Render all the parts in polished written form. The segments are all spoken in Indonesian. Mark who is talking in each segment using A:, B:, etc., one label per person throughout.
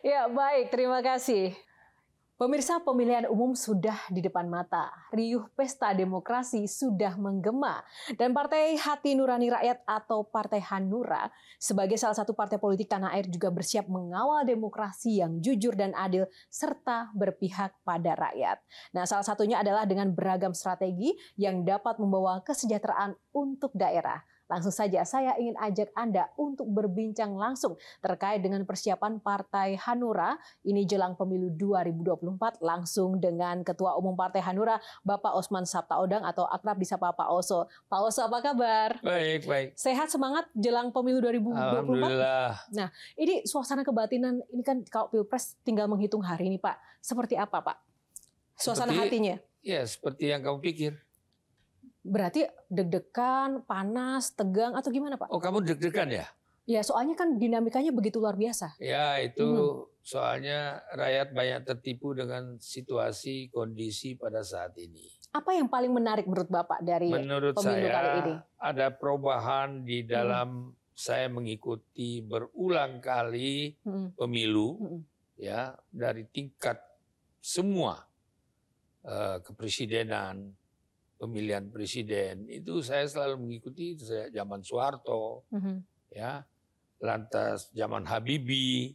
A: Ya, baik, terima kasih. Pemirsa, pemilihan umum sudah di depan mata. Riuh pesta demokrasi sudah menggema. Dan Partai Hati Nurani Rakyat atau Partai Hanura sebagai salah satu partai politik tanah air juga bersiap mengawal demokrasi yang jujur dan adil serta berpihak pada rakyat. Nah, salah satunya adalah dengan beragam strategi yang dapat membawa kesejahteraan untuk daerah. Langsung saja saya ingin ajak Anda untuk berbincang langsung terkait dengan persiapan Partai Hanura ini jelang pemilu 2024 langsung dengan Ketua Umum Partai Hanura Bapak Osman Sabtaodang atau akrab disapa Pak Oso. Pak Oso, apa kabar?
B: Baik, baik.
A: Sehat, semangat jelang pemilu 2024?
B: Alhamdulillah.
A: Nah, ini suasana kebatinan ini kan kalau Pilpres tinggal menghitung hari ini, Pak. Seperti apa, Pak? Suasana hatinya?
B: Ya, seperti yang kamu pikir.
A: Berarti deg-degan, panas, tegang, atau gimana, Pak?
B: Oh, kamu deg-degan ya?
A: Ya, soalnya kan dinamikanya begitu luar biasa.
B: Ya, itu soalnya rakyat banyak tertipu dengan situasi, kondisi pada saat ini.
A: Apa yang paling menarik menurut Bapak dari
B: menurut
A: pemilu kali ini?
B: Ada perubahan di dalam saya mengikuti berulang kali pemilu, ya, dari tingkat semua kepresidenan, pemilihan presiden itu saya selalu mengikuti sejak zaman Soeharto, ya, lantas zaman Habibie,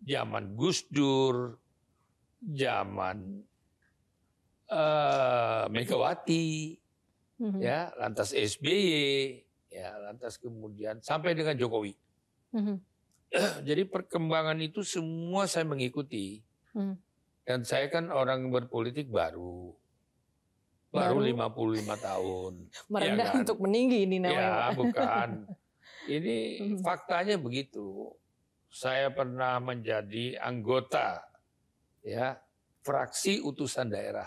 B: zaman Gus Dur, zaman Megawati, ya, lantas SBY, ya, lantas kemudian sampai dengan Jokowi. Jadi perkembangan itu semua saya mengikuti, dan saya kan orang berpolitik baru 55 tahun.
A: Merendah
B: ya kan?
A: untuk meninggi ini namanya.
B: Ya, bukan. Ini faktanya begitu. Saya pernah menjadi anggota, ya, fraksi utusan daerah.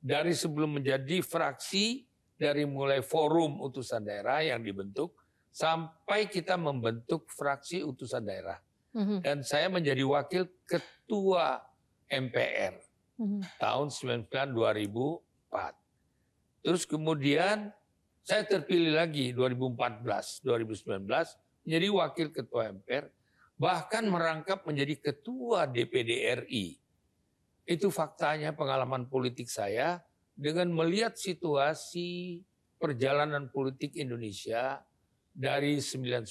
B: Dari sebelum menjadi fraksi, dari mulai forum utusan daerah yang dibentuk, sampai kita membentuk fraksi utusan daerah. Dan saya menjadi wakil ketua MPR tahun 2004. Terus kemudian saya terpilih lagi 2014, 2019 menjadi wakil ketua MPR, bahkan merangkap menjadi ketua DPD RI. Itu faktanya pengalaman politik saya dengan melihat situasi perjalanan politik Indonesia dari 99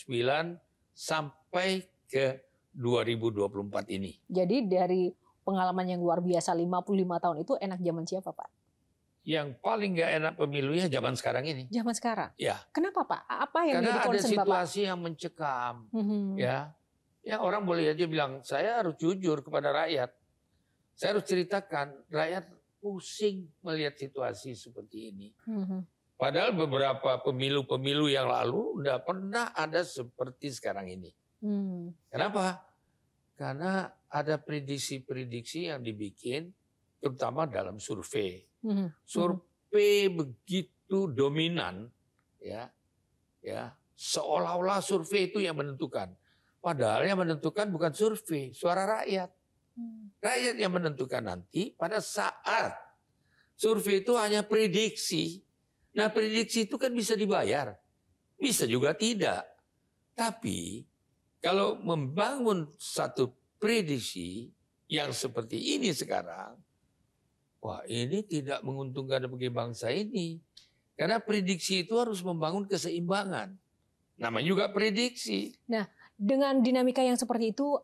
B: sampai ke 2024 ini.
A: Jadi dari pengalaman yang luar biasa 55 tahun itu enak zaman siapa, Pak?
B: Yang paling nggak enak pemilunya zaman sekarang ini.
A: Zaman sekarang?
B: Ya.
A: Kenapa, Pak? Apa yang
B: Karena
A: jadi concern Bapak?
B: ada situasi yang mencekam. Ya, orang boleh aja bilang, saya harus jujur kepada rakyat. Saya harus ceritakan, rakyat pusing melihat situasi seperti ini. Padahal beberapa pemilu-pemilu yang lalu udah pernah ada seperti sekarang ini. Kenapa? Karena ada prediksi-prediksi yang dibikin, terutama dalam survei. Survei begitu dominan, ya, seolah-olah survei itu yang menentukan. Padahal yang menentukan bukan survei, suara rakyat. Rakyat yang menentukan nanti pada saat survei itu hanya prediksi. Nah, prediksi itu kan bisa dibayar, bisa juga tidak. Tapi kalau membangun satu prediksi yang seperti ini sekarang, wah, ini tidak menguntungkan bagi bangsa ini. Karena prediksi itu harus membangun keseimbangan. Namanya juga prediksi.
A: Nah, dengan dinamika yang seperti itu,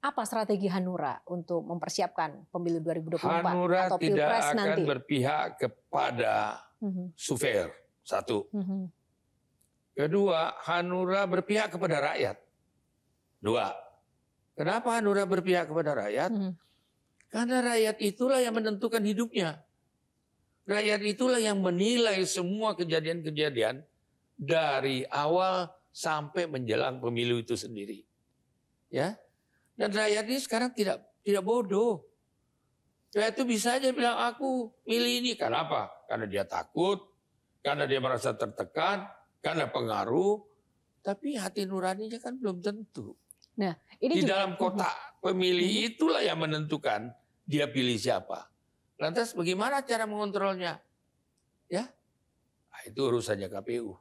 A: apa strategi Hanura untuk mempersiapkan pemilu 2024
B: Hanura
A: atau
B: tidak
A: Pilpres
B: akan
A: nanti?
B: berpihak kepada survei. Satu. Kedua, Hanura berpihak kepada rakyat. Dua. Kenapa Hanura berpihak kepada rakyat? Karena rakyat itulah yang menentukan hidupnya. Rakyat itulah yang menilai semua kejadian-kejadian dari awal sampai menjelang pemilu itu sendiri. Ya. Dan rakyat ini sekarang tidak bodoh. Rakyat itu bisa aja bilang, aku milih ini. Kenapa? Karena dia takut, karena dia merasa tertekan, karena pengaruh. Tapi hati nuraninya kan belum tentu.
A: Nah, ini
B: di dalam kotak pemilih itulah yang menentukan dia pilih siapa. Lantas bagaimana cara mengontrolnya? Ya, itu urusannya KPU.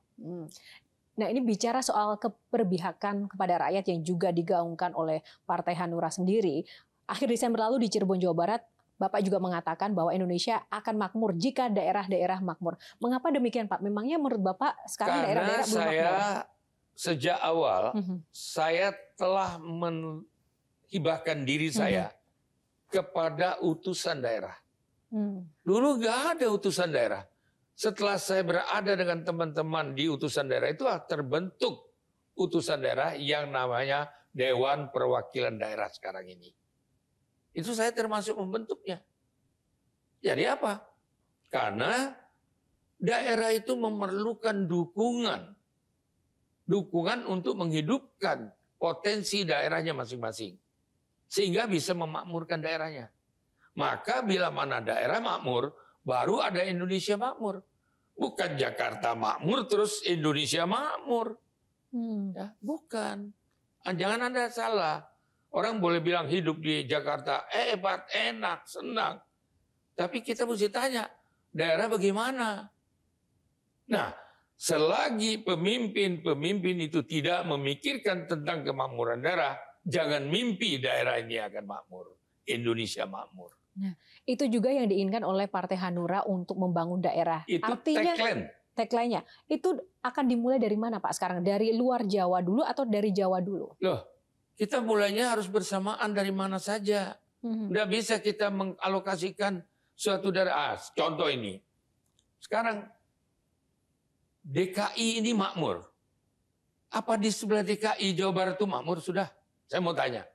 A: Nah, ini bicara soal keberpihakan kepada rakyat yang juga digaungkan oleh Partai Hanura sendiri. Akhir Desember lalu di Cirebon, Jawa Barat, Bapak juga mengatakan bahwa Indonesia akan makmur jika daerah-daerah makmur. Mengapa demikian, Pak? Memangnya menurut Bapak sekarang daerah-daerah belum makmur?
B: Karena saya sejak awal, saya telah menghibahkan diri saya kepada utusan daerah. Dulu nggak ada utusan daerah. Setelah saya berada dengan teman-teman di utusan daerah, itu terbentuk utusan daerah yang namanya Dewan Perwakilan Daerah sekarang ini. Itu saya termasuk membentuknya. Jadi apa? Karena daerah itu memerlukan dukungan. Dukungan untuk menghidupkan potensi daerahnya masing-masing. Sehingga bisa memakmurkan daerahnya. Maka bila mana daerah makmur, baru ada Indonesia makmur. Bukan Jakarta makmur terus Indonesia makmur. Ya, bukan. Jangan Anda salah. Orang boleh bilang hidup di Jakarta hebat, enak, senang. Tapi kita mesti tanya, daerah bagaimana? Nah, selagi pemimpin-pemimpin itu tidak memikirkan tentang kemakmuran daerah, jangan mimpi daerah ini akan makmur. Indonesia makmur.
A: Nah, itu juga yang diinginkan oleh Partai Hanura untuk membangun daerah.
B: Itu
A: artinya tagline-nya itu akan dimulai dari mana, Pak? Sekarang dari luar Jawa dulu atau dari Jawa dulu?
B: Loh, kita mulainya harus bersamaan dari mana saja. Nggak bisa kita mengalokasikan suatu daerah. Contoh ini. Sekarang DKI ini makmur. Apa di sebelah DKI Jawa Barat itu makmur sudah? Saya mau tanya.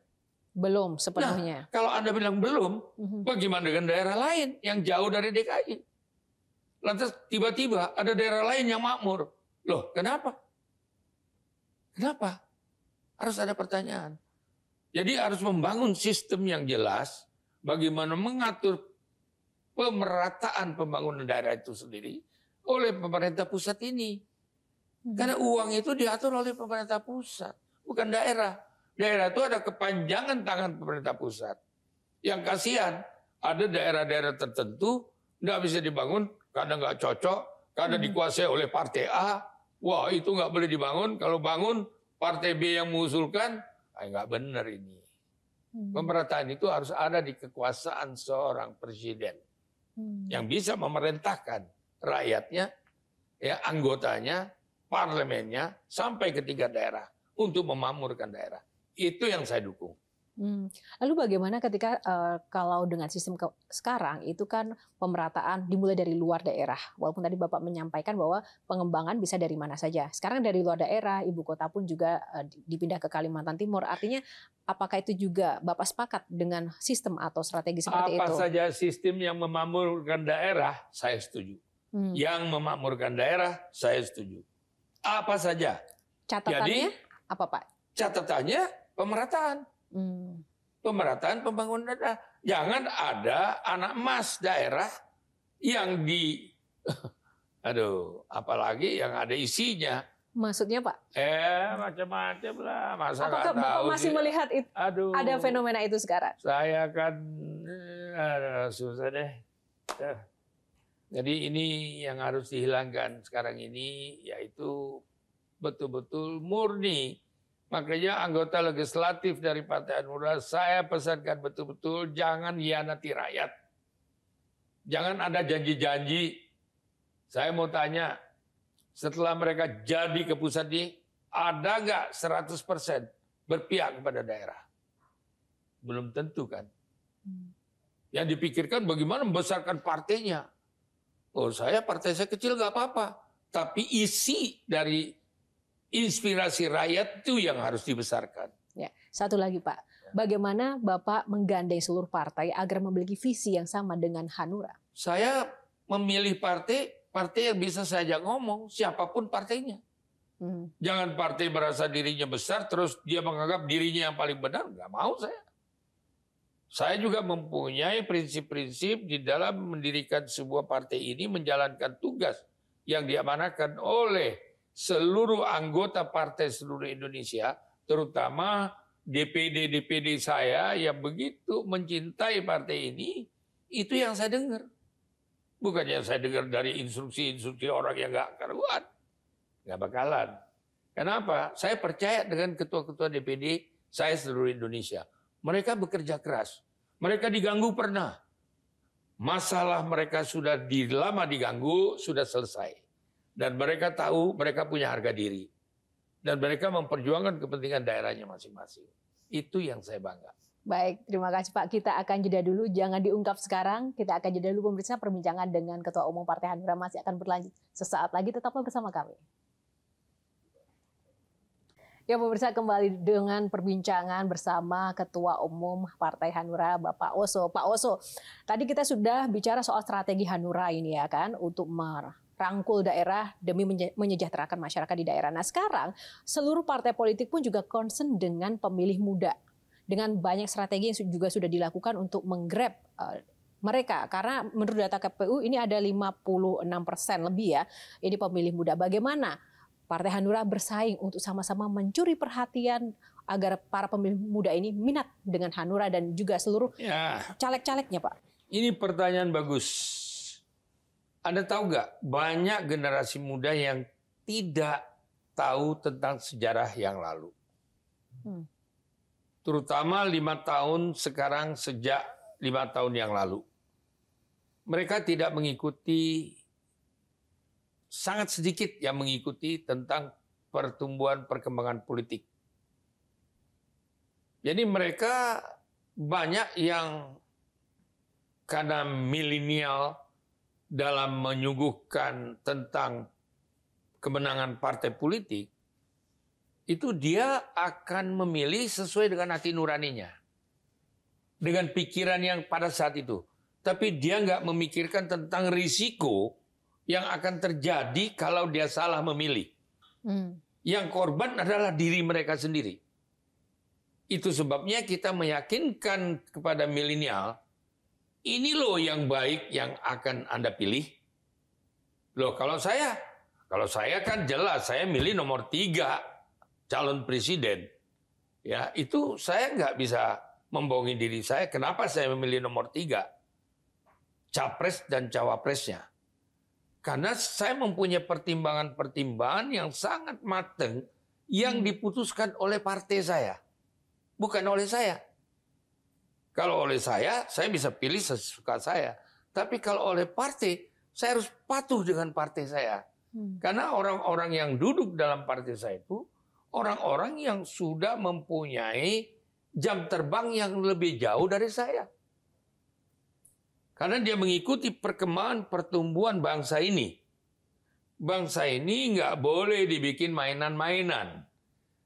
A: Belum sepenuhnya.
B: Nah, kalau Anda bilang belum, bagaimana dengan daerah lain yang jauh dari DKI? Lantas tiba-tiba ada daerah lain yang makmur. Loh, kenapa? Kenapa? Harus ada pertanyaan. Jadi harus membangun sistem yang jelas bagaimana mengatur pemerataan pembangunan daerah itu sendiri oleh pemerintah pusat ini. Karena uang itu diatur oleh pemerintah pusat, bukan daerah. Daerah itu ada kepanjangan tangan pemerintah pusat. Yang kasihan, ada daerah-daerah tertentu nggak bisa dibangun karena nggak cocok, karena dikuasai oleh partai A. Wah, itu nggak boleh dibangun. Kalau bangun, partai B yang mengusulkan, nggak benar ini. Pemerataan itu harus ada di kekuasaan seorang presiden yang bisa memerintahkan rakyatnya, ya anggotanya, parlemennya, sampai ke tingkat daerah untuk memakmurkan daerah. Itu yang saya dukung.
A: Lalu bagaimana ketika kalau dengan sistem sekarang itu kan pemerataan dimulai dari luar daerah. Walaupun tadi Bapak menyampaikan bahwa pengembangan bisa dari mana saja. Sekarang dari luar daerah, ibu kota pun juga dipindah ke Kalimantan Timur. Artinya apakah itu juga Bapak sepakat dengan sistem atau strategi seperti itu?
B: Apa saja sistem yang memakmurkan daerah, saya setuju. Yang memakmurkan daerah, saya setuju. Apa saja.
A: Catatannya apa, Pak?
B: Catatannya pemerataan. Pemerataan pembangunan daerah. Jangan ada anak emas daerah yang apalagi yang ada isinya.
A: Maksudnya, Pak?
B: Macam-macam lah. Masa
A: apakah Bapak masih melihat itu, ada fenomena itu sekarang?
B: Saya kan susah deh. Jadi ini yang harus dihilangkan sekarang ini, yaitu betul-betul murni. Makanya anggota legislatif dari Partai Hanura, saya pesankan betul-betul jangan hianati rakyat. Jangan ada janji-janji. Saya mau tanya, setelah mereka jadi ke pusat ini, ada nggak 100% berpihak kepada daerah? Belum tentu kan. Yang dipikirkan bagaimana membesarkan partainya. Oh, partai saya kecil nggak apa-apa. Tapi isi dari inspirasi rakyat itu yang harus dibesarkan.
A: Ya, satu lagi Pak, bagaimana Bapak menggandeng seluruh partai agar memiliki visi yang sama dengan Hanura?
B: Saya memilih partai yang bisa saya ajak ngomong, siapapun partainya. Jangan partai merasa dirinya besar, terus dia menganggap dirinya yang paling benar, nggak mau saya. Saya juga mempunyai prinsip-prinsip di dalam mendirikan sebuah partai ini, menjalankan tugas yang diamanahkan oleh seluruh anggota partai seluruh Indonesia, terutama DPD saya yang begitu mencintai partai ini, itu yang saya dengar. Bukan yang saya dengar dari instruksi-instruksi orang yang nggak karuan. Nggak bakalan. Kenapa? Saya percaya dengan ketua-ketua DPD saya seluruh Indonesia. Mereka bekerja keras. Mereka diganggu pernah. Masalah mereka sudah lama diganggu, sudah selesai. Dan mereka tahu mereka punya harga diri. Dan mereka memperjuangkan kepentingan daerahnya masing-masing. Itu yang saya bangga.
A: Baik, terima kasih Pak. Kita akan jeda dulu, jangan diungkap sekarang. Kita akan jeda dulu pemirsa, perbincangan dengan Ketua Umum Partai Hanura masih akan berlanjut sesaat lagi. Tetaplah bersama kami. Ya pemirsa, kembali dengan perbincangan bersama Ketua Umum Partai Hanura Bapak Oso. Pak Oso, tadi kita sudah bicara soal strategi Hanura ini ya kan, untuk merangkul daerah demi menyejahterakan masyarakat di daerah. Nah sekarang seluruh partai politik pun juga concern dengan pemilih muda. Dengan banyak strategi yang juga sudah dilakukan untuk menggrab mereka. Karena menurut data KPU ini ada 56% lebih ya, ini pemilih muda. Bagaimana Partai Hanura bersaing untuk sama-sama mencuri perhatian agar para pemilih muda ini minat dengan Hanura dan juga seluruh caleg-calegnya, Pak?
B: Ini pertanyaan bagus. Anda tahu nggak, banyak generasi muda yang tidak tahu tentang sejarah yang lalu. Terutama 5 tahun sekarang, sejak 5 tahun yang lalu. Mereka tidak mengikuti, sangat sedikit yang mengikuti tentang pertumbuhan perkembangan politik. Jadi mereka banyak yang karena milenial dalam menyuguhkan tentang kemenangan partai politik, itu dia akan memilih sesuai dengan hati nuraninya. Dengan pikiran yang pada saat itu. Tapi dia nggak memikirkan tentang risiko yang akan terjadi kalau dia salah memilih. Yang korban adalah diri mereka sendiri. Itu sebabnya kita meyakinkan kepada milenial, ini loh yang baik yang akan Anda pilih. Loh kalau saya kan jelas, saya milih nomor 3 calon presiden. Ya itu saya nggak bisa membohongi diri saya. Kenapa saya memilih nomor 3? Capres dan cawapresnya. Karena saya mempunyai pertimbangan-pertimbangan yang sangat matang yang diputuskan oleh partai saya. Bukan oleh saya. Kalau oleh saya bisa pilih sesuka saya. Tapi kalau oleh partai, saya harus patuh dengan partai saya. Karena orang-orang yang duduk dalam partai saya itu, orang-orang yang sudah mempunyai jam terbang yang lebih jauh dari saya. Karena dia mengikuti perkembangan pertumbuhan bangsa ini. Bangsa ini nggak boleh dibikin mainan-mainan.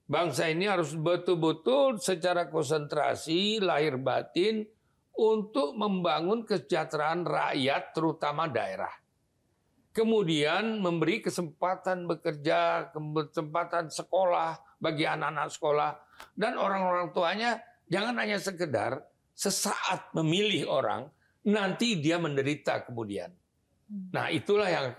B: Bangsa ini harus betul-betul secara konsentrasi, lahir batin, untuk membangun kesejahteraan rakyat, terutama daerah. Kemudian memberi kesempatan bekerja, kesempatan sekolah bagi anak-anak sekolah. Dan orang-orang tuanya jangan hanya sekedar sesaat memilih orang, nanti dia menderita kemudian. Nah itulah yang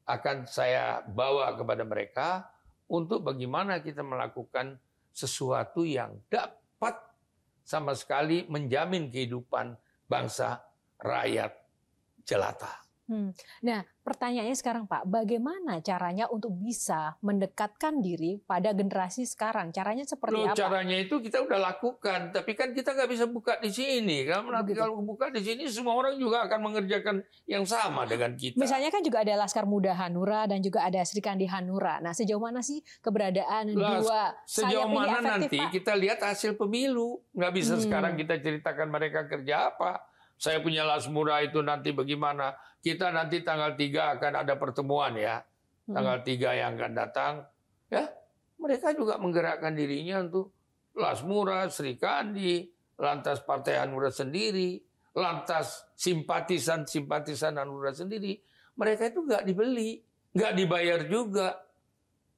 B: akan saya bawa kepada mereka untuk bagaimana kita melakukan sesuatu yang dapat sama sekali menjamin kehidupan bangsa, rakyat jelata.
A: Nah, pertanyaannya sekarang Pak, bagaimana caranya untuk bisa mendekatkan diri pada generasi sekarang? Caranya seperti apa?
B: Caranya itu kita udah lakukan, tapi kan kita nggak bisa buka di sini. Kalau buka di sini, semua orang juga akan mengerjakan yang sama dengan kita.
A: Misalnya kan juga ada Laskar Muda Hanura dan juga ada Sri Kandi Hanura. Nah, sejauh mana sih keberadaan dua
B: sejauh
A: sayap ini
B: mana
A: efektif,
B: nanti
A: Pak?
B: kita lihat hasil pemilu. Nggak bisa sekarang kita ceritakan mereka kerja apa. Saya punya Lasmura itu nanti bagaimana. Kita nanti tanggal 3 akan ada pertemuan ya. Tanggal 3 yang akan datang. Ya, mereka juga menggerakkan dirinya untuk Lasmura, Sri Kandi, lantas Partai Hanura sendiri, lantas simpatisan Hanura sendiri. Mereka itu nggak dibeli, nggak dibayar juga.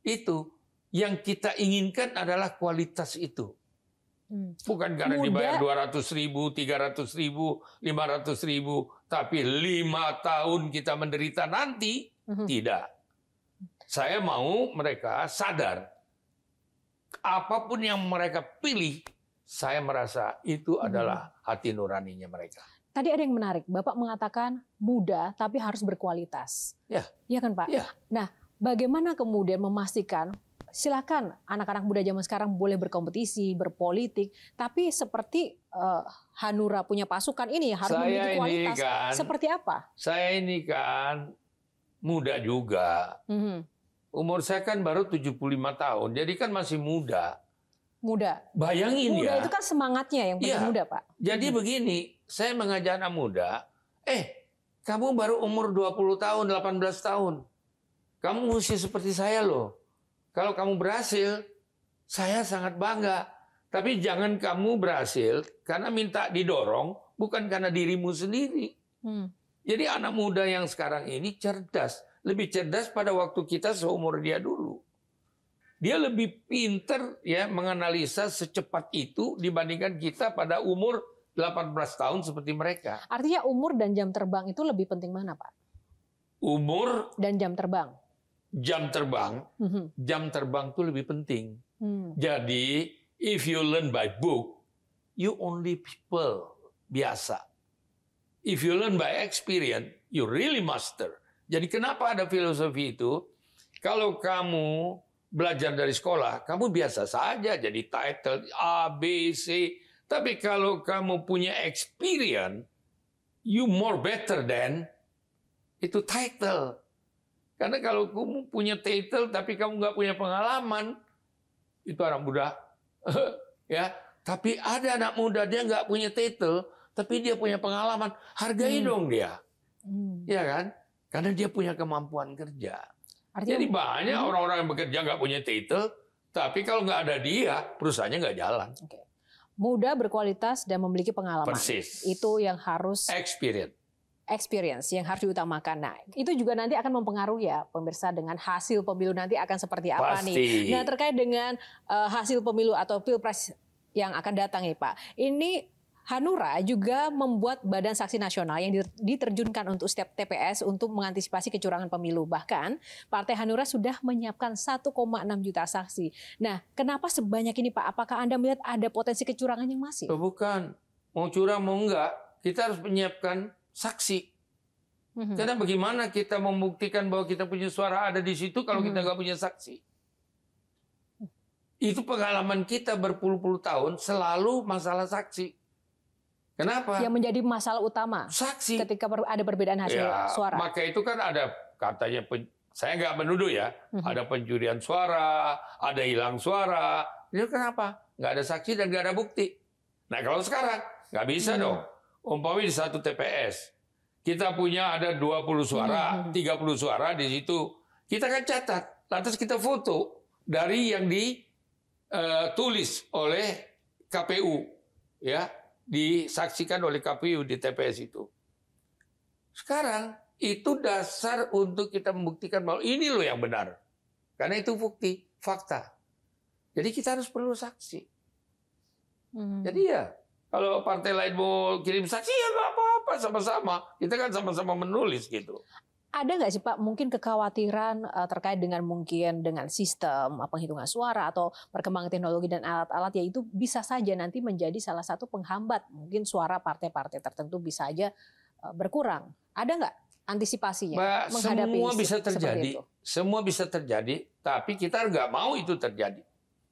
B: Itu yang kita inginkan adalah kualitas itu. Bukan karena dibayar 200.000, 300.000, 500.000, tapi 5 tahun kita menderita nanti. Tidak. Saya mau mereka sadar, apapun yang mereka pilih, saya merasa itu adalah hati nuraninya mereka.
A: Tadi ada yang menarik, Bapak mengatakan muda tapi harus berkualitas.
B: Ya.
A: Iya kan Pak?
B: Ya.
A: Nah, bagaimana kemudian memastikan silakan anak-anak muda zaman sekarang boleh berkompetisi, berpolitik, tapi seperti Hanura punya pasukan ini harus memiliki kualitas. Seperti apa?
B: Saya ini kan muda juga. Umur saya kan baru 75 tahun, jadi kan masih muda.
A: Muda.
B: Bayangin
A: muda
B: ya.
A: Muda itu kan semangatnya yang penting muda, Pak.
B: Jadi begini, saya mengajak anak muda, kamu baru umur 20 tahun, 18 tahun. Kamu mesti seperti saya loh. Kalau kamu berhasil, saya sangat bangga. Tapi jangan kamu berhasil karena minta didorong, bukan karena dirimu sendiri. Jadi anak muda yang sekarang ini cerdas. Lebih cerdas pada waktu kita seumur dia dulu. Dia lebih pinter ya menganalisa secepat itu dibandingkan kita pada umur 18 tahun seperti mereka.
A: Artinya umur dan jam terbang itu lebih penting mana, Pak?
B: Umur
A: dan jam terbang.
B: Jam terbang itu lebih penting. Jadi, if you learn by book, you only people biasa. If you learn by experience, you really master. Jadi kenapa ada filosofi itu? Kalau kamu belajar dari sekolah, kamu biasa saja jadi title A, B, C. Tapi kalau kamu punya experience, you more better than itu title. Karena kalau kamu punya title tapi kamu nggak punya pengalaman, itu anak muda. Ya, tapi ada anak muda dia nggak punya title, tapi dia punya pengalaman. Hargai dong dia, ya kan? Karena dia punya kemampuan kerja. Artinya, jadi banyak orang-orang yang bekerja nggak punya title, tapi kalau nggak ada dia, perusahaannya nggak jalan.
A: Muda, berkualitas, dan memiliki pengalaman.
B: Persis.
A: Itu yang harus experience yang harus diutamakan. Nah, itu juga nanti akan mempengaruhi ya pemirsa dengan hasil pemilu nanti akan seperti apa nih. Nah, terkait dengan hasil pemilu atau Pilpres yang akan datang ya Pak. Ini Hanura juga membuat Badan Saksi Nasional yang diterjunkan untuk setiap TPS untuk mengantisipasi kecurangan pemilu. Bahkan Partai Hanura sudah menyiapkan 1,6 juta saksi. Nah, kenapa sebanyak ini Pak? Apakah Anda melihat ada potensi kecurangan yang masih?
B: Bukan. Mau curang mau enggak, kita harus menyiapkan saksi. Karena bagaimana kita membuktikan bahwa kita punya suara ada di situ kalau kita nggak punya saksi? Itu pengalaman kita berpuluh-puluh tahun selalu masalah saksi. Kenapa?
A: Yang menjadi masalah utama
B: saksi
A: ketika ada perbedaan hasil suara.
B: Maka itu kan ada katanya, saya nggak menuduh ya, ada pencurian suara, ada hilang suara. Itu kenapa? Nggak ada saksi dan nggak ada bukti. Nah kalau sekarang nggak bisa dong. Umpamanya di satu TPS, kita punya ada 20 suara, 30 suara di situ. Kita kan catat, lantas kita foto dari yang ditulis oleh KPU, ya, disaksikan oleh KPU di TPS itu. Sekarang itu dasar untuk kita membuktikan bahwa ini loh yang benar. Karena itu bukti, fakta. Jadi kita harus perlu saksi. Jadi ya, kalau partai lain mau kirim saksi ya nggak apa-apa, sama-sama. Kita kan sama-sama menulis gitu.
A: Ada nggak sih Pak mungkin kekhawatiran terkait dengan mungkin dengan sistem penghitungan suara atau perkembangan teknologi dan alat-alat, yaitu bisa saja nanti menjadi salah satu penghambat mungkin suara partai-partai tertentu bisa aja berkurang. Ada nggak antisipasinya menghadapi
B: semua bisa terjadi, semua bisa terjadi, tapi kita nggak mau itu terjadi.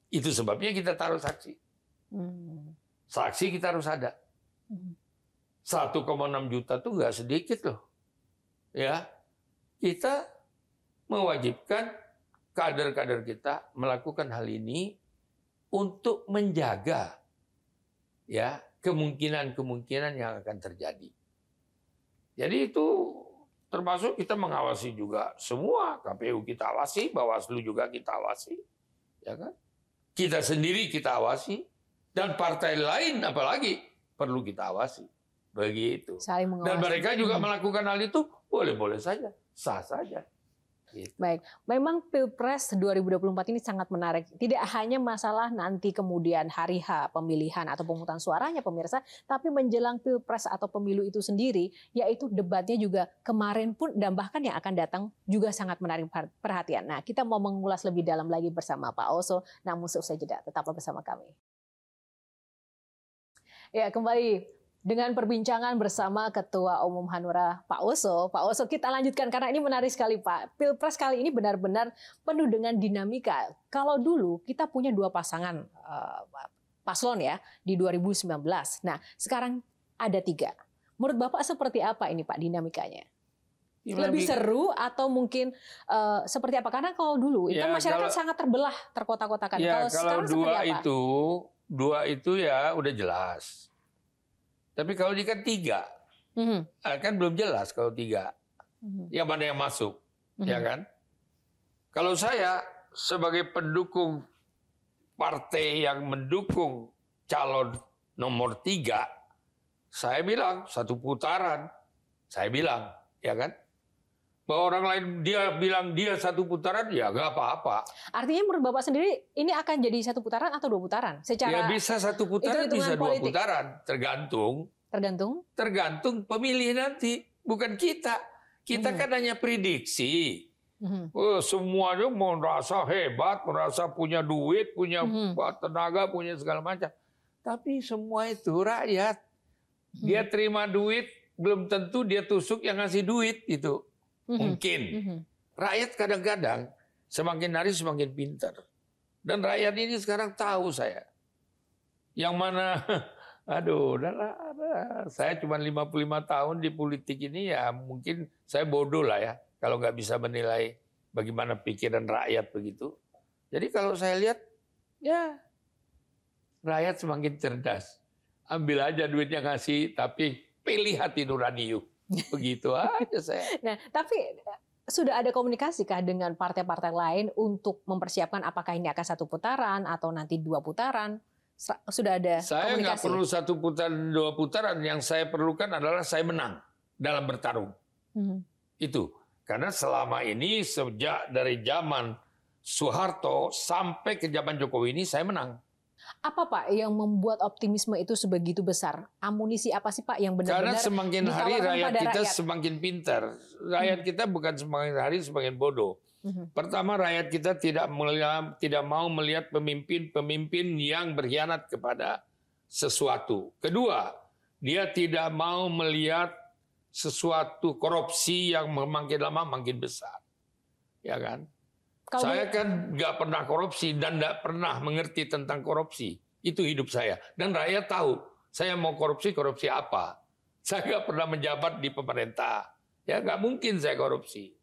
B: Itu sebabnya kita taruh saksi. Saksi kita harus ada. 1,6 juta tuh nggak sedikit loh. Ya, kita mewajibkan kader-kader kita melakukan hal ini untuk menjaga ya kemungkinan-kemungkinan yang akan terjadi. Jadi itu termasuk kita mengawasi juga semua, KPU kita awasi, Bawaslu juga kita awasi, ya kan? Kita sendiri kita awasi. Dan partai lain apalagi perlu kita awasi. Begitu. Dan mereka juga melakukan hal itu boleh-boleh saja. Sah saja. Gitu.
A: Baik. Memang Pilpres 2024 ini sangat menarik. Tidak hanya masalah nanti kemudian hari H pemilihan atau pemungutan suaranya pemirsa, tapi menjelang Pilpres atau pemilu itu sendiri, yaitu debatnya juga kemarin pun dan bahkan yang akan datang juga sangat menarik perhatian. Nah, kita mau mengulas lebih dalam lagi bersama Pak Oso, namun seusai jeda. Tetaplah bersama kami. Ya, kembali dengan perbincangan bersama Ketua Umum Hanura Pak Oso. Pak Oso, kita lanjutkan karena ini menarik sekali Pak. Pilpres kali ini benar-benar penuh dengan dinamika. Kalau dulu kita punya dua pasangan paslon ya di 2019. Nah sekarang ada 3. Menurut Bapak seperti apa ini Pak dinamikanya? Lebih seru atau mungkin seperti apa? Karena kalau dulu itu masyarakat sangat terbelah, terkotak-kotakan.
B: Ya,
A: kalau sekarang seperti apa?
B: Dua itu ya udah jelas. Tapi kalau ini kan 3, kan belum jelas kalau 3. Yang mana yang masuk, ya kan? Kalau saya sebagai pendukung partai yang mendukung calon nomor 3, saya bilang 1 putaran. Saya bilang, ya kan? Bahwa orang lain dia bilang dia 1 putaran, ya nggak apa-apa.
A: Artinya menurut Bapak sendiri ini akan jadi 1 putaran atau 2 putaran? Secara
B: ya bisa 1 putaran, bisa 2 putaran, tergantung pemilih nanti, bukan kita. Kita kan hanya prediksi. Semuanya mau merasa hebat, merasa punya duit, punya tenaga, punya segala macam. Tapi semua itu rakyat. Dia terima duit, belum tentu dia tusuk yang ngasih duit itu. Mungkin. Rakyat kadang-kadang semakin hari semakin pintar. Dan rakyat ini sekarang tahu saya. Yang mana, aduh, saya cuma 55 tahun di politik ini ya mungkin saya bodoh lah ya. Kalau nggak bisa menilai bagaimana pikiran rakyat begitu. Jadi kalau saya lihat, ya rakyat semakin cerdas. Ambil aja duitnya ngasih, tapi pilih hati nurani yuk. Begitu aja saya.
A: Nah, tapi sudah ada komunikasikah dengan partai-partai lain untuk mempersiapkan apakah ini akan 1 putaran atau nanti 2 putaran? Sudah ada
B: saya
A: komunikasi?
B: Nggak perlu 1 putaran, 2 putaran. Yang saya perlukan adalah saya menang dalam bertarung. Itu. Karena selama ini sejak dari zaman Soeharto sampai ke zaman Jokowi ini saya menang.
A: Apa Pak yang membuat optimisme itu sebegitu besar? Amunisi apa sih Pak yang benar-benar
B: Karena semakin hari rakyat kita semakin pintar. Rakyat kita bukan semakin hari semakin bodoh. Pertama, rakyat kita tidak mau melihat pemimpin yang berkhianat kepada sesuatu. Kedua, dia tidak mau melihat sesuatu korupsi yang makin lama makin besar. Ya kan? Saya kan nggak pernah korupsi dan nggak pernah mengerti tentang korupsi. Itu hidup saya. Dan rakyat tahu saya mau korupsi apa. Saya nggak pernah menjabat di pemerintah. Ya nggak mungkin saya korupsi.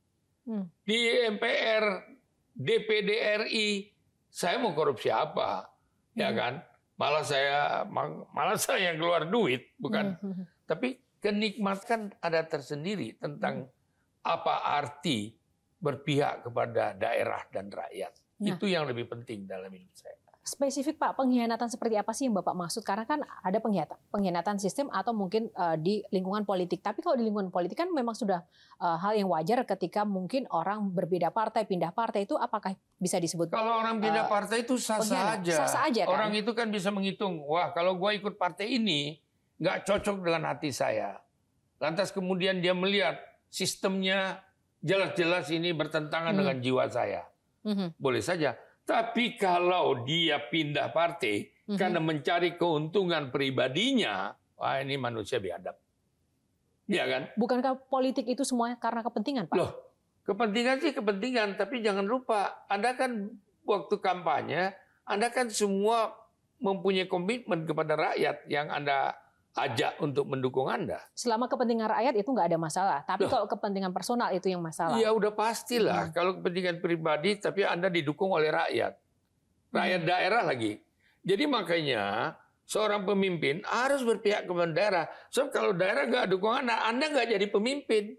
B: Di MPR, DPD RI, saya mau korupsi apa? Ya kan? Malah saya yang keluar duit, bukan? Tapi kenikmatan ada tersendiri tentang apa arti berpihak kepada daerah dan rakyat. Itu yang lebih penting dalam hidup saya.
A: Spesifik Pak, pengkhianatan seperti apa sih yang Bapak maksud? Karena kan ada pengkhianatan sistem atau mungkin di lingkungan politik. Tapi kalau di lingkungan politik kan memang sudah hal yang wajar ketika mungkin orang berbeda partai, pindah partai itu apakah bisa disebut?
B: Kalau orang pindah partai itu sah-sah aja.
A: Sah-sah aja kan?
B: Orang itu kan bisa menghitung, wah kalau gue ikut partai ini nggak cocok dengan hati saya. Lantas kemudian dia melihat sistemnya jelas-jelas ini bertentangan dengan jiwa saya. Boleh saja. Tapi kalau dia pindah partai karena mencari keuntungan pribadinya, wah ini manusia biadab. Iya kan?
A: Bukankah politik itu semuanya karena kepentingan, Pak?
B: Loh, kepentingan sih kepentingan, tapi jangan lupa, Anda kan waktu kampanye, Anda kan semua mempunyai komitmen kepada rakyat yang Anda ajak untuk mendukung Anda.
A: Selama kepentingan rakyat itu nggak ada masalah. Tapi kalau kepentingan personal itu yang masalah.
B: Ya udah pastilah. Kalau kepentingan pribadi tapi Anda didukung oleh rakyat. Rakyat daerah lagi. Jadi makanya seorang pemimpin harus berpihak kepada daerah. Sebab kalau daerah nggak dukung Anda nggak jadi pemimpin.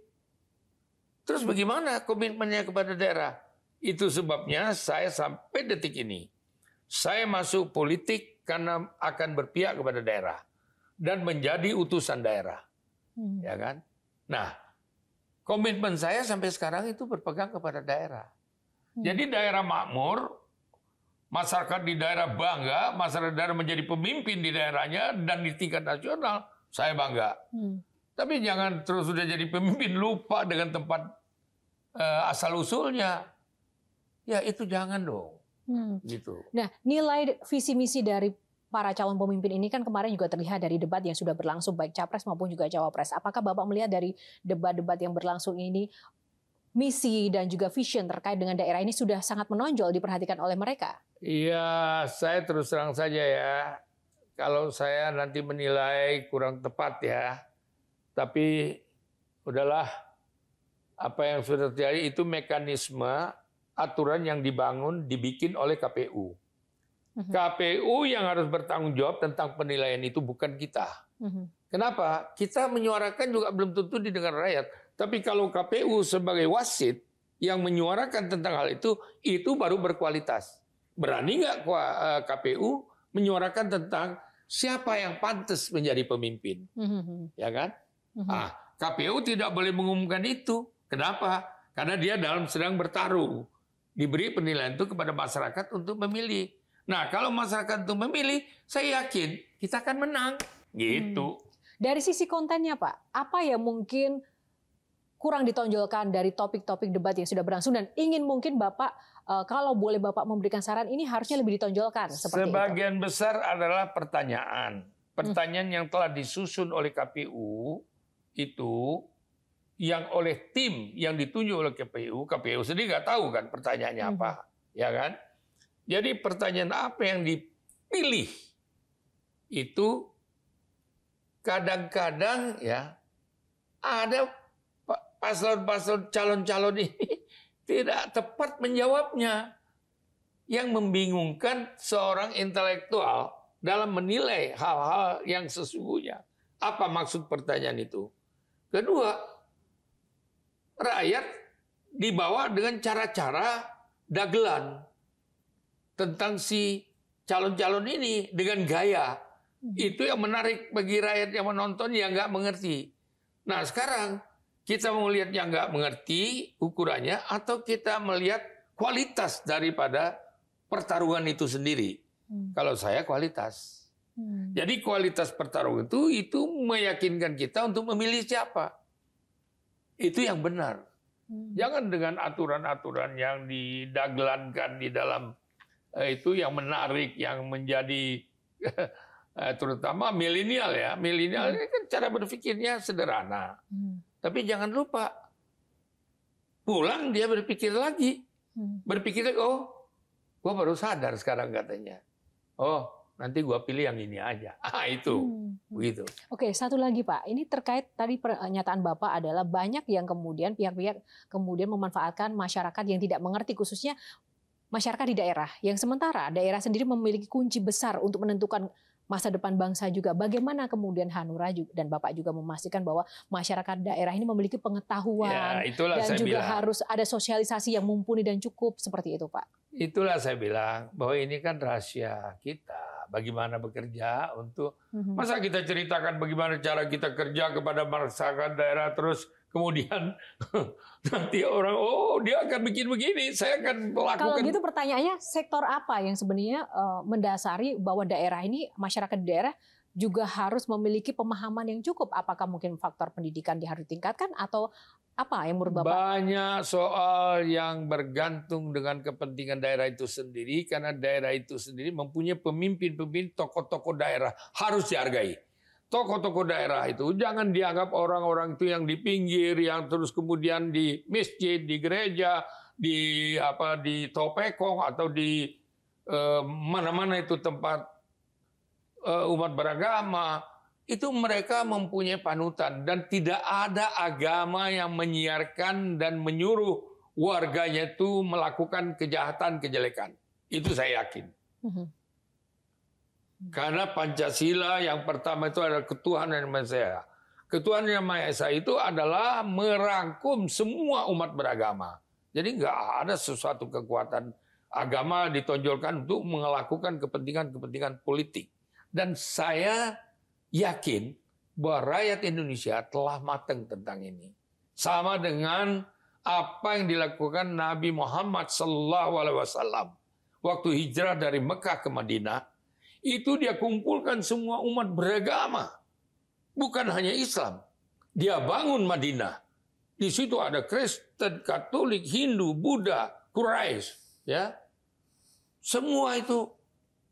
B: Terus bagaimana komitmennya kepada daerah? Itu sebabnya saya sampai detik ini. Saya masuk politik karena akan berpihak kepada daerah. Dan menjadi utusan daerah, ya kan? Nah, komitmen saya sampai sekarang itu berpegang kepada daerah. Jadi daerah makmur, masyarakat di daerah bangga, masyarakat daerah menjadi pemimpin di daerahnya dan di tingkat nasional, saya bangga. Tapi jangan terus sudah jadi pemimpin lupa dengan tempat asal usulnya, ya itu jangan dong. Gitu.
A: Nah, nilai visi misi dari para calon pemimpin ini kan kemarin juga terlihat dari debat yang sudah berlangsung baik capres maupun juga cawapres. Apakah Bapak melihat dari debat-debat yang berlangsung ini misi dan juga vision terkait dengan daerah ini sudah sangat menonjol diperhatikan oleh mereka?
B: Iya, saya terus terang saja ya. Kalau saya nanti menilai kurang tepat ya. Tapi udahlah, apa yang sudah terjadi itu mekanisme aturan yang dibikin oleh KPU. KPU yang harus bertanggung jawab tentang penilaian itu, bukan kita. Kenapa? Kita menyuarakan juga belum tentu didengar rakyat. Tapi kalau KPU sebagai wasit yang menyuarakan tentang hal itu baru berkualitas. Berani nggak KPU menyuarakan tentang siapa yang pantas menjadi pemimpin? Ya kan? KPU tidak boleh mengumumkan itu. Kenapa? Karena dia sedang bertarung. Diberi penilaian itu kepada masyarakat untuk memilih. Nah, kalau masyarakat itu memilih, saya yakin kita akan menang. Gitu.
A: Dari sisi kontennya, Pak, apa yang mungkin kurang ditonjolkan dari topik-topik debat yang sudah berlangsung dan ingin mungkin Bapak, kalau boleh Bapak memberikan saran, ini harusnya lebih ditonjolkan seperti
B: Sebagian besar adalah pertanyaan. Pertanyaan yang telah disusun oleh KPU itu, yang oleh tim yang ditunjuk oleh KPU sendiri nggak tahu kan pertanyaannya apa, ya kan? Jadi pertanyaan apa yang dipilih itu kadang-kadang ya ada paslon-paslon calon-calon ini tidak tepat menjawabnya, yang membingungkan seorang intelektual dalam menilai hal-hal yang sesungguhnya. Apa maksud pertanyaan itu? Kedua, rakyat dibawa dengan cara-cara dagelan tentang si calon-calon ini dengan gaya. Itu yang menarik bagi rakyat yang menonton yang nggak mengerti. Nah sekarang kita mau lihat yang nggak mengerti ukurannya atau kita melihat kualitas daripada pertarungan itu sendiri. Kalau saya kualitas. Jadi kualitas pertarungan itu meyakinkan kita untuk memilih siapa. Itu yang benar. Jangan dengan aturan-aturan yang didaglankan di dalam itu yang menarik, yang menjadi terutama milenial ya. Milenial ini kan cara berpikirnya sederhana. Tapi jangan lupa, pulang dia berpikir lagi. Berpikir, oh, gue baru sadar sekarang katanya. Oh, nanti gue pilih yang ini aja. Itu. Begitu.
A: Oke, satu lagi Pak. Ini terkait tadi pernyataan Bapak adalah banyak yang kemudian pihak-pihak kemudian memanfaatkan masyarakat yang tidak mengerti, khususnya masyarakat di daerah. Yang sementara daerah sendiri memiliki kunci besar untuk menentukan masa depan bangsa juga. Bagaimana kemudian Hanura dan Bapak juga memastikan bahwa masyarakat daerah ini memiliki pengetahuan dan juga harus ada sosialisasi yang mumpuni dan cukup seperti itu, Pak.
B: Itulah saya bilang bahwa ini kan rahasia kita. Bagaimana bekerja untuk masa kita ceritakan bagaimana cara kita kerja kepada masyarakat daerah terus kemudian nanti orang dia akan bikin begini, saya akan melakukan.
A: Kalau gitu pertanyaannya sektor apa yang sebenarnya mendasari bahwa daerah ini, masyarakat di daerah juga harus memiliki pemahaman yang cukup? Apakah mungkin faktor pendidikan harus ditingkatkan atau apa yang menurut Bapak?
B: Banyak soal yang bergantung dengan kepentingan daerah itu sendiri, karena daerah itu sendiri mempunyai pemimpin-pemimpin, tokoh-tokoh daerah harus dihargai. Tokoh-tokoh daerah itu jangan dianggap orang-orang itu yang di pinggir, yang terus kemudian di masjid, di gereja, di topekong atau di mana-mana itu tempat umat beragama. Itu mereka mempunyai panutan dan tidak ada agama yang menyiarkan dan menyuruh warganya itu melakukan kejahatan, kejelekan. Itu saya yakin. Karena Pancasila yang pertama itu adalah ketuhanan yang Maha Esa. Ketuhanan yang Maha Esa itu adalah merangkum semua umat beragama. Jadi nggak ada sesuatu kekuatan agama ditonjolkan untuk melakukan kepentingan-kepentingan politik. Dan saya yakin bahwa rakyat Indonesia telah matang tentang ini. Sama dengan apa yang dilakukan Nabi Muhammad SAW waktu hijrah dari Mekah ke Madinah. Itu dia kumpulkan semua umat beragama. Bukan hanya Islam. Dia bangun Madinah. Di situ ada Kristen, Katolik, Hindu, Buddha, Quraisy, ya. Semua itu,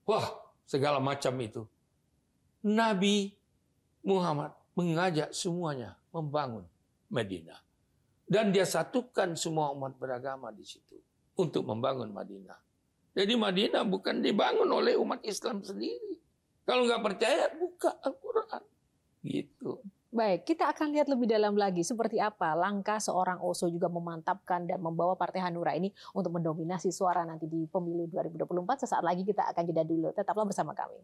B: wah, segala macam itu. Nabi Muhammad mengajak semuanya membangun Madinah. Dan dia satukan semua umat beragama di situ untuk membangun Madinah. Jadi Madinah bukan dibangun oleh umat Islam sendiri. Kalau nggak percaya, buka Al-Quran. Gitu.
A: Baik, kita akan lihat lebih dalam lagi seperti apa langkah seorang Oso juga memantapkan dan membawa Partai Hanura ini untuk mendominasi suara nanti di pemilu 2024. Sesaat lagi kita akan jeda dulu. Tetaplah bersama kami.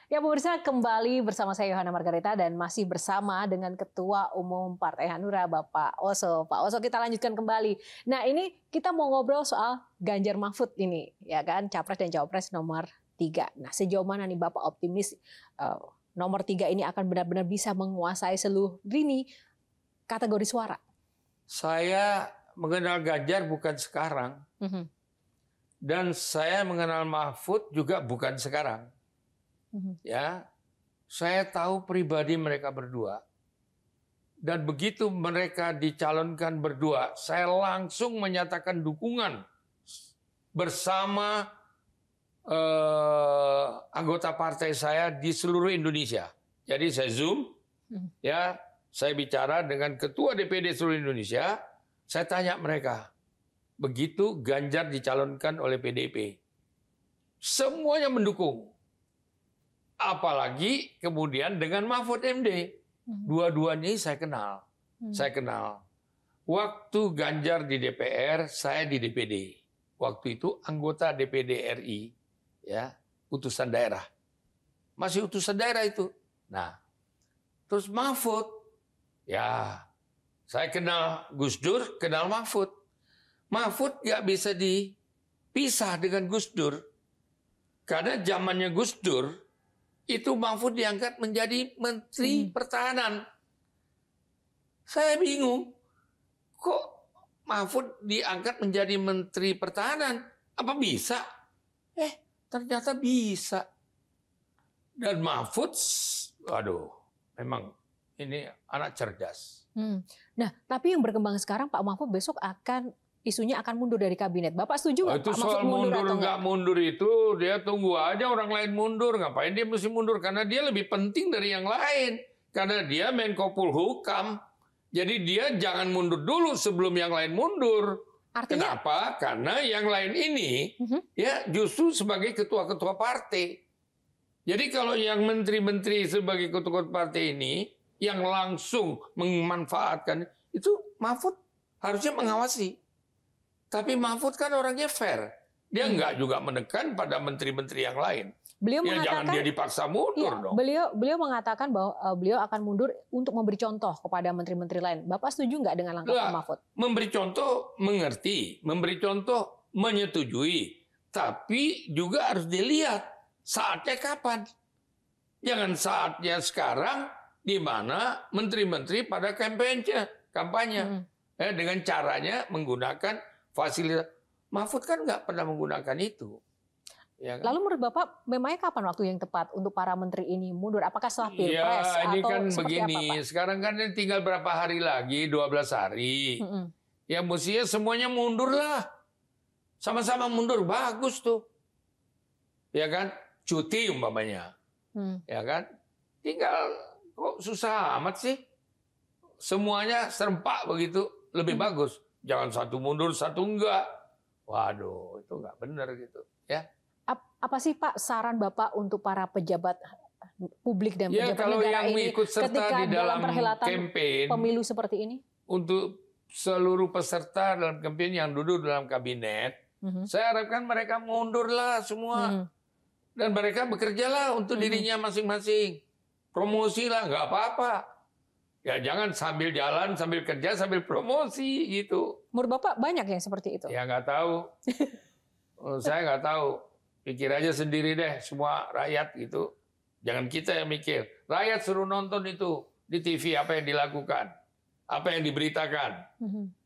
A: Ya pemirsa, kembali bersama saya Yohana Margareta dan masih bersama dengan Ketua Umum Partai Hanura Bapak Oso. Pak Oso, kita lanjutkan kembali. Nah ini kita mau ngobrol soal Ganjar Mahfud ini, ya kan, Capres dan Cawapres nomor 3. Nah sejauh mana nih Bapak optimis nomor 3 ini akan benar-benar bisa menguasai seluruh lini kategori suara?
B: Saya mengenal Ganjar bukan sekarang. Dan saya mengenal Mahfud juga bukan sekarang. Ya, saya tahu pribadi mereka berdua. Dan begitu mereka dicalonkan berdua, saya langsung menyatakan dukungan bersama anggota partai saya di seluruh Indonesia. Jadi saya Zoom, ya, saya bicara dengan Ketua DPD seluruh Indonesia. Saya tanya mereka, begitu Ganjar dicalonkan oleh PDIP, semuanya mendukung. Apalagi kemudian dengan Mahfud MD. Dua-duanya saya kenal. Saya kenal. Waktu Ganjar di DPR, saya di DPD. Waktu itu anggota DPD RI, ya, utusan daerah. Masih utusan daerah itu. Nah, terus Mahfud, ya, saya kenal Gus Dur, kenal Mahfud. Mahfud nggak bisa dipisah dengan Gus Dur. Karena zamannya Gus Dur, itu Mahfud diangkat menjadi Menteri Pertahanan. Saya bingung, kok Mahfud diangkat menjadi Menteri Pertahanan? Apa bisa? Ternyata bisa. Dan Mahfud, aduh, memang ini anak cerdas.
A: Nah, tapi yang berkembang sekarang Pak Mahfud besok isunya akan mundur dari kabinet. Bapak setuju nggak
B: Itu
A: Pak Mahfud
B: soal
A: mundur atau
B: nggak mundur itu dia tunggu aja orang lain mundur. Ngapain dia mesti mundur? Karena dia lebih penting dari yang lain. Karena dia Menko Polhukam. Jadi dia jangan mundur dulu sebelum yang lain mundur.
A: Artinya,
B: kenapa? Karena yang lain ini ya justru sebagai ketua-ketua partai. Jadi kalau yang menteri-menteri sebagai ketua partai ini yang langsung memanfaatkan itu Mahfud harusnya mengawasi. Tapi Mahfud kan orangnya fair. Dia nggak juga menekan pada menteri-menteri yang lain.
A: Beliau
B: ya
A: mengatakan,
B: jangan dia dipaksa mundur dong.
A: Beliau mengatakan bahwa beliau akan mundur untuk memberi contoh kepada menteri-menteri lain. Bapak setuju nggak dengan langkah Pak Mahfud?
B: Memberi contoh mengerti, memberi contoh menyetujui. Tapi juga harus dilihat saatnya kapan. Jangan saatnya sekarang di mana menteri-menteri pada kampanye. Dengan caranya menggunakan fasilitas. Mahfud kan nggak pernah menggunakan itu. Ya kan?
A: Lalu menurut Bapak, memangnya kapan waktu yang tepat untuk para menteri ini mundur? Apakah setelah Pilpres
B: ini
A: atau
B: kan
A: seperti
B: begini,
A: apa, Pak?
B: sekarang kan tinggal berapa hari lagi, 12 hari. Ya mestinya semuanya mundur lah. Sama-sama mundur, bagus tuh. Ya kan? Cuti umpamanya. Ya kan? Tinggal, kok susah amat sih? Semuanya serempak begitu, lebih bagus. Jangan satu mundur, satu enggak. Waduh, itu enggak benar gitu. Ya.
A: Apa sih Pak saran Bapak untuk para pejabat publik dan pejabat
B: kalau
A: negara
B: yang
A: ini
B: ikut serta
A: ketika
B: di dalam
A: perhelatan
B: campaign
A: pemilu seperti ini?
B: Untuk seluruh peserta dalam campaign yang duduk dalam kabinet, saya harapkan mereka mundurlah semua. Dan mereka bekerjalah untuk dirinya masing-masing. Promosilah, nggak apa-apa. Ya jangan sambil jalan, sambil kerja, sambil promosi gitu.
A: Menurut Bapak banyak yang seperti itu?
B: Ya nggak tahu. Saya nggak tahu. Pikir aja sendiri deh semua rakyat gitu. Jangan kita yang mikir. Rakyat suruh nonton itu di TV apa yang dilakukan. Apa yang diberitakan.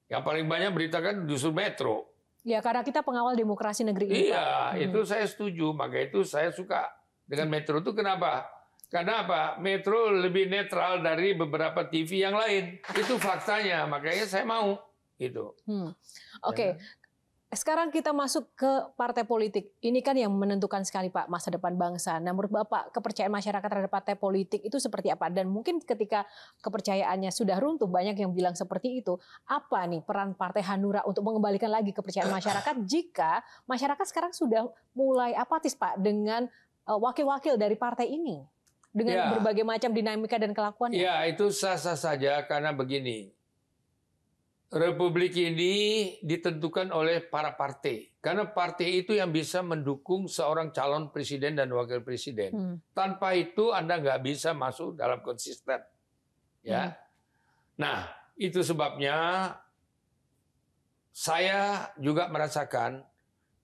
B: Yang paling banyak beritakan justru Metro.
A: Ya karena kita pengawal demokrasi negeri ini.
B: Iya, itu saya setuju. Maka itu saya suka dengan Metro itu kenapa? Karena apa? Metro lebih netral dari beberapa TV yang lain. Itu faktanya. Makanya saya mau. Gitu.
A: Oke. Sekarang kita masuk ke partai politik. Ini kan yang menentukan sekali Pak masa depan bangsa. Nah, menurut Bapak kepercayaan masyarakat terhadap partai politik itu seperti apa? Dan mungkin ketika kepercayaannya sudah runtuh, banyak yang bilang seperti itu. Apa nih peran Partai Hanura untuk mengembalikan lagi kepercayaan masyarakat jika masyarakat sekarang sudah mulai apatis Pak dengan wakil-wakil dari partai ini? Dengan berbagai macam dinamika dan kelakuannya.
B: Ya, itu sah-sah saja karena begini. Republik ini ditentukan oleh para partai. Karena partai itu yang bisa mendukung seorang calon presiden dan wakil presiden. Tanpa itu Anda nggak bisa masuk dalam konsisten. Ya. Nah, itu sebabnya saya juga merasakan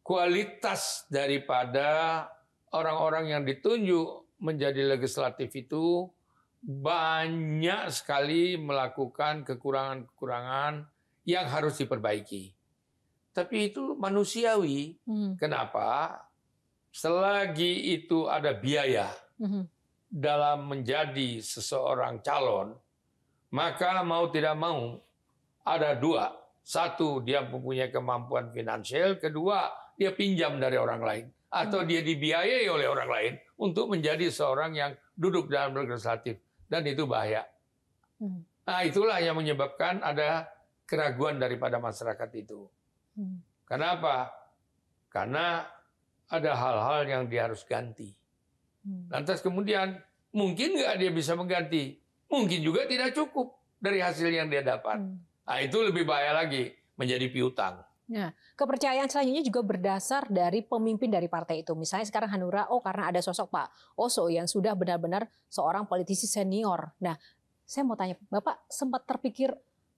B: kualitas daripada orang-orang yang ditunjuk menjadi legislatif itu banyak sekali melakukan kekurangan-kekurangan yang harus diperbaiki. Tapi itu manusiawi. Kenapa? Selagi itu ada biaya dalam menjadi seseorang calon, maka mau tidak mau ada dua. Satu, dia mempunyai kemampuan finansial. Kedua, dia pinjam dari orang lain. Atau dia dibiayai oleh orang lain untuk menjadi seorang yang duduk dalam legislatif. Dan itu bahaya. Nah, itulah yang menyebabkan ada keraguan daripada masyarakat itu. Kenapa? Karena ada hal-hal yang dia harus ganti. Lantas kemudian, mungkin nggak dia bisa mengganti? Mungkin juga tidak cukup dari hasil yang dia dapat. Nah, itu lebih bahaya lagi, menjadi piutang.
A: Nah, kepercayaan selanjutnya juga berdasar dari pemimpin dari partai itu. Misalnya sekarang Hanura, karena ada sosok Pak Oso yang sudah benar-benar seorang politisi senior. Nah, saya mau tanya, Bapak sempat terpikir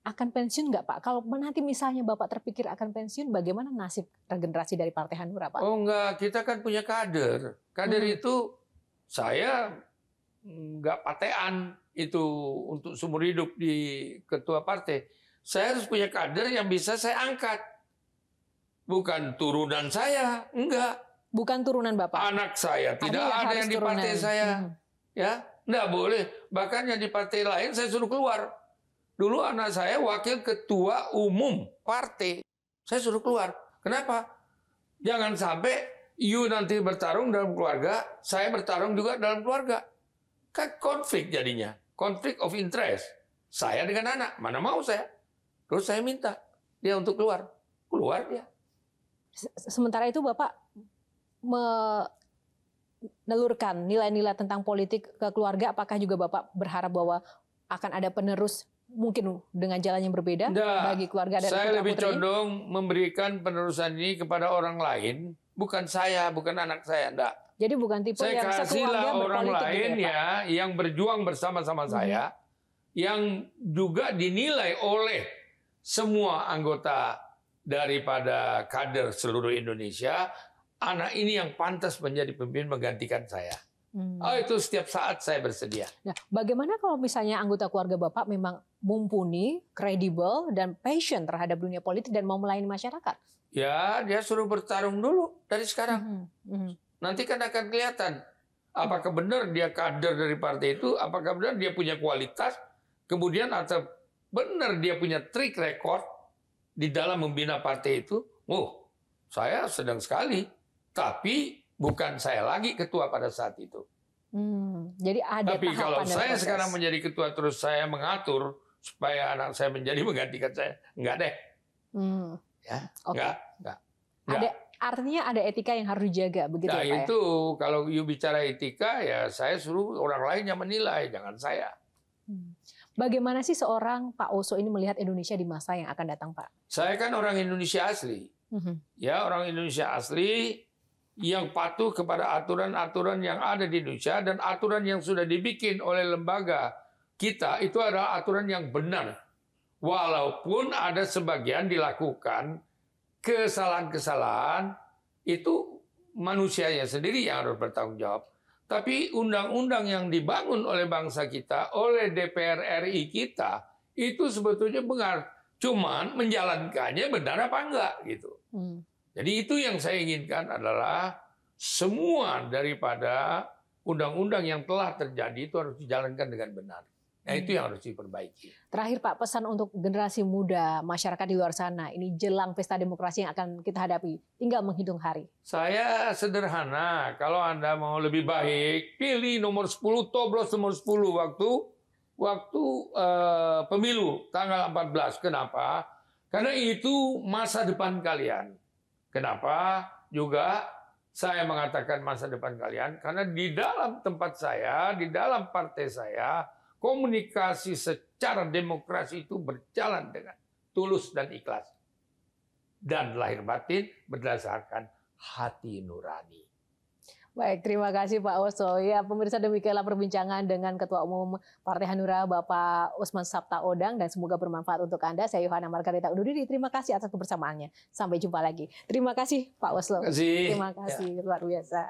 A: akan pensiun nggak Pak? Kalau nanti misalnya Bapak terpikir akan pensiun, bagaimana nasib regenerasi dari Partai Hanura Pak?
B: Oh enggak, kita kan punya kader. Kader itu saya nggak patean itu untuk seumur hidup di ketua partai. Saya harus punya kader yang bisa saya angkat. Bukan turunan saya, enggak.
A: Bukan turunan Bapak?
B: Anak saya tidak ada yang di partai saya. Ya, enggak boleh. Bahkan yang di partai lain saya suruh keluar. Dulu anak saya wakil ketua umum partai. Saya suruh keluar. Kenapa? Jangan sampai you nanti bertarung dalam keluarga, saya bertarung juga dalam keluarga. Kan konflik jadinya. Konflik of interest. Saya dengan anak, mana mau saya. Terus saya minta dia untuk keluar. Keluar dia.
A: Sementara itu Bapak menelurkan nilai-nilai tentang politik ke keluarga, apakah juga Bapak berharap bahwa akan ada penerus mungkin dengan jalan yang berbeda bagi keluarga dan
B: saya lebih condong memberikan penerusan ini kepada orang lain, bukan saya, bukan anak saya, enggak.
A: Jadi bukan tipe
B: saya
A: yang
B: kasihlah orang lain
A: gitu ya,
B: yang berjuang bersama-sama saya, yang juga dinilai oleh semua anggota daripada kader seluruh Indonesia, anak ini yang pantas menjadi pemimpin menggantikan saya. Oh, itu setiap saat saya bersedia.
A: Nah, bagaimana kalau misalnya anggota keluarga Bapak memang mumpuni, kredibel, dan passion terhadap dunia politik dan mau melayani masyarakat?
B: Ya, dia suruh bertarung dulu dari sekarang. Nanti kan akan kelihatan apakah benar dia kader dari partai itu, apakah benar dia punya kualitas, kemudian atau benar dia punya track record di dalam membina partai itu. Oh, saya sedang sekali, tapi bukan saya lagi ketua pada saat itu.
A: Jadi ada.
B: Tapi kalau saya sekarang menjadi ketua terus saya mengatur supaya anak saya menjadi menggantikan saya, enggak deh. Ya, enggak.
A: Ada, artinya ada etika yang harus dijaga, begitu
B: nah,
A: ya Pak?
B: Itu kalau you bicara etika, ya saya suruh orang lain yang menilai, jangan saya.
A: Bagaimana sih seorang Pak Oso ini melihat Indonesia di masa yang akan datang, Pak?
B: Saya kan orang Indonesia asli. Ya, orang Indonesia asli yang patuh kepada aturan-aturan yang ada di Indonesia dan aturan yang sudah dibikin oleh lembaga kita itu adalah aturan yang benar. Walaupun ada sebagian dilakukan kesalahan-kesalahan, itu manusianya sendiri yang harus bertanggung jawab. Tapi undang-undang yang dibangun oleh bangsa kita, oleh DPR RI kita, itu sebetulnya benar. Cuman menjalankannya benar apa enggak gitu. Jadi itu yang saya inginkan adalah semua daripada undang-undang yang telah terjadi itu harus dijalankan dengan benar. Nah, itu yang harus diperbaiki.
A: Terakhir Pak, pesan untuk generasi muda, masyarakat di luar sana, ini jelang pesta demokrasi yang akan kita hadapi, tinggal menghitung hari.
B: Saya sederhana, kalau Anda mau lebih baik, pilih nomor 10, toblos nomor 10 waktu pemilu tanggal 14. Kenapa? Karena itu masa depan kalian. Kenapa? Juga saya mengatakan masa depan kalian, karena di dalam tempat saya, di dalam partai saya, komunikasi secara demokrasi itu berjalan dengan tulus dan ikhlas. Dan lahir batin berdasarkan hati nurani.
A: Baik, terima kasih Pak Oso. Ya, pemirsa, demikianlah perbincangan dengan Ketua Umum Partai Hanura Bapak Usman Sabtaodang, dan semoga bermanfaat untuk Anda. Saya Yohana Margarita undur diri. Terima kasih atas kebersamaannya. Sampai jumpa lagi. Terima kasih Pak Oslo.
B: Terima kasih.
A: Terima kasih, luar biasa.